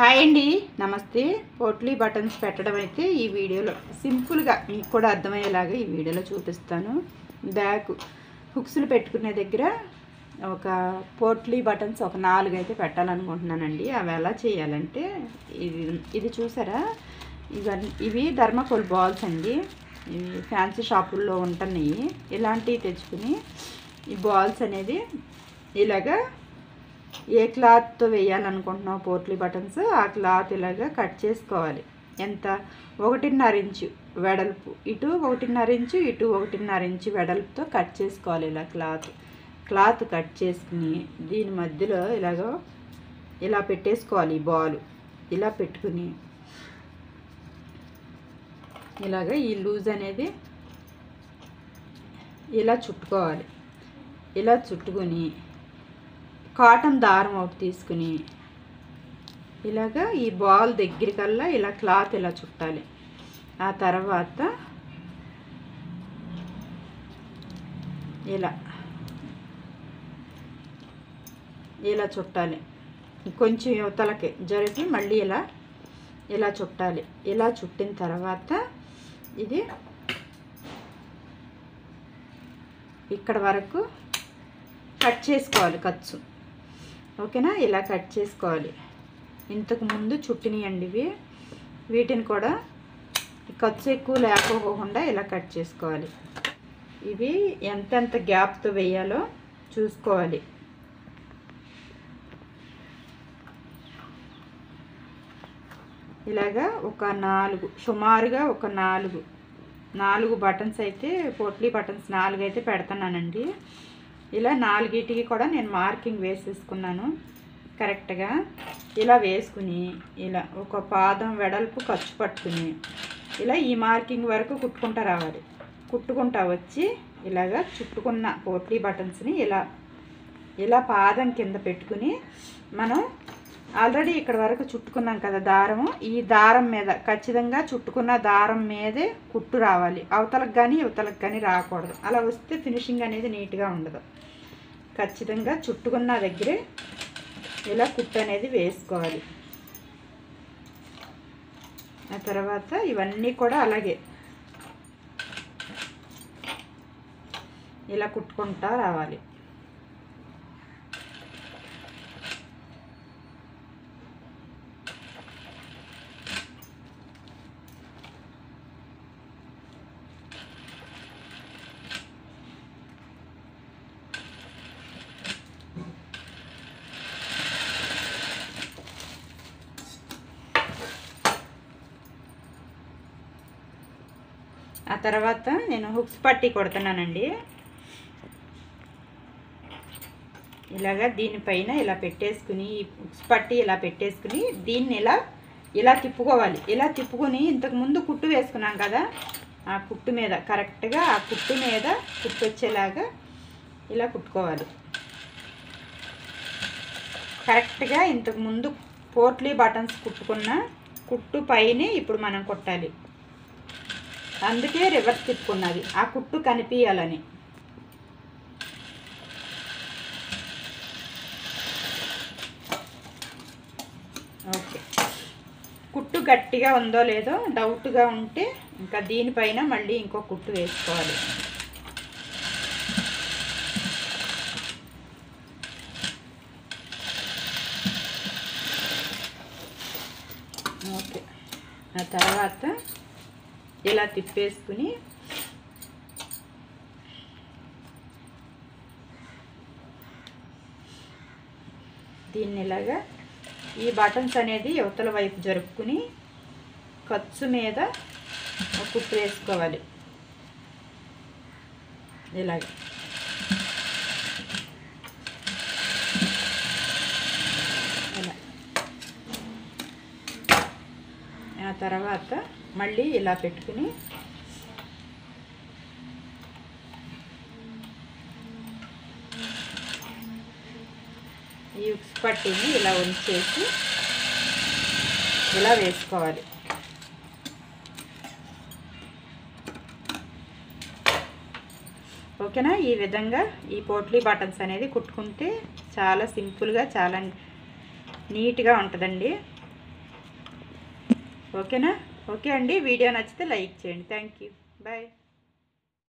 Hi అండి, నమస్తే. Potli buttons పెట్టడం అయితే ఈ వీడియోలో సింపుల్గా మీకు కూడా అర్థమయ్యేలాగా ఈ వీడియోలో చూపిస్తాను. బ్యాక్ హుక్స్లు పెట్టుకునే దగ్గర ఒక పోట్లీ బటన్స్ ఒక 4 అయితే పెట్టాలనుకుంటున్నానండి. అవి ఎలా చేయాలంటే ఇది చూసారా, ఇవి థర్మాకోల్ బాల్స్ అండి. ఇవి ఫ్యాన్సీ షాపుల్లో ఉంటున్నాయి. ఇలాంటివి తెచ్చుకుని ఈ బాల్స్ అనేది ఇలాగా ఏ క్లాత్తో వేయాలనుకుంటున్నావు పోట్లీ బటన్స్ ఆ క్లాత్ ఇలాగా కట్ చేసుకోవాలి. ఎంత 1.5 ఇంచు వెడల్పు, ఇటు 1.5 ఇంచు ఇటు 1.5 ఇంచు వెడల్పుతో కట్ చేసుకోవాలి. ఇలా క్లాత్ కట్ చేసుకుని దీని మధ్యలో ఇలా పెట్టేసుకోవాలి. ఈ బాలు ఇలా పెట్టుకుని ఇలాగ ఈ లూజ్ అనేది ఇలా చుట్టుకోవాలి. ఇలా చుట్టుకొని కాటన్ దారం ఒకటి తీసుకుని ఇలాగా ఈ బాల్ దగ్గరికల్లా ఇలా క్లాత్ ఇలా చుట్టాలి. ఆ తర్వాత ఇలా చుట్టాలి. కొంచెం యువతలకి జరిపి మళ్ళీ ఇలా చుట్టాలి. ఇలా చుట్టిన తర్వాత ఇది ఇక్కడ వరకు కట్ చేసుకోవాలి ఖర్చు. ఓకేనా, ఇలా కట్ చేసుకోవాలి. ఇంతకు ముందు చుట్టినయండి వీటిని కూడా ఖర్చు ఎక్కువ లేకపోకుండా ఇలా కట్ చేసుకోవాలి. ఇవి ఎంతెంత గ్యాప్తో వేయాలో చూసుకోవాలి. ఇలాగా ఒక 4 సుమారుగా ఒక 4 బటన్స్ అయితే పోట్లీ బటన్స్ 4 అయితే పెడతానండి. ఇలా 4టికి కూడా నేను మార్కింగ్ వేసేసుకున్నాను కరెక్ట్గా. ఇలా వేసుకుని ఇలా ఒక పాదం వెడల్పు ఖర్చు పట్టుకుని ఇలా ఈ మార్కింగ్ వరకు కుట్టుకుంటూ రావాలి. కుట్టుకుంటా వచ్చి ఇలాగా చుట్టుకున్న పోట్లీ బటన్స్ని ఇలా పాదం కింద పెట్టుకుని మనం ఆల్రెడీ ఇక్కడ వరకు చుట్టుకున్నాం కదా దారము, ఈ దారం మీద ఖచ్చితంగా చుట్టుకున్న దారం మీదే కుట్టు రావాలి. అవతలకు కానీ ఇవతలకు కానీ రాకూడదు. అలా వస్తే ఫినిషింగ్ అనేది నీట్గా ఉండదు. ఖచ్చితంగా చుట్టుకున్న దగ్గరే ఇలా కుట్టు అనేది వేసుకోవాలి. ఆ తర్వాత ఇవన్నీ కూడా అలాగే ఇలా కుట్టుకుంటా రావాలి. ఆ తర్వాత నేను హుక్స్ పట్టీ కొడుతున్నానండి. ఇలాగా దీనిపైన ఇలా పెట్టేసుకుని హుక్స్ పట్టీ ఇలా పెట్టేసుకుని దీన్ని ఇలా తిప్పుకోవాలి. ఇలా తిప్పుకొని ఇంతకుముందు కుట్టు వేసుకున్నాం కదా, ఆ కుట్టు మీద కరెక్ట్గా ఆ కుట్టు మీద కుట్టు వచ్చేలాగా ఇలా కుట్టుకోవాలి. కరెక్ట్గా ఇంతకుముందు పోట్లీ బటన్స్ కుట్టుకున్న కుట్టు పైన ఇప్పుడు మనం కొట్టాలి. అందుకే రివర్స్ తిప్పుకున్నది, ఆ కుట్టు కనిపించాలని. ఓకే, కుట్టు గట్టిగా ఉందో లేదో డౌట్గా ఉంటే ఇంకా దీనిపైన మళ్ళీ ఇంకో కుట్టు వేసుకోవాలి. ఓకే, ఆ తర్వాత ఇలా తిప్పేసుకుని దీన్ని ఇలాగా ఈ బటన్స్ అనేది యువతల వైపు జరుపుకుని ఖర్చు మీద కుట్టు వేసుకోవాలి. ఇలాగ ఇలా ఆ తర్వాత మళ్ళీ ఇలా పెట్టుకుని ఈ హుక్స్ పట్టీని ఇలా ఉంచేసి ఇలా వేసుకోవాలి. ఓకేనా, ఈ విధంగా ఈ పోట్లీ బటన్స్ అనేది కుట్టుకుంటే చాలా సింపుల్గా చాలా నీట్గా ఉంటుందండి. ఓకేనా? ఓకే అండి, వీడియో నచ్చితే లైక్ చేయండి. Thank you. బాయ్.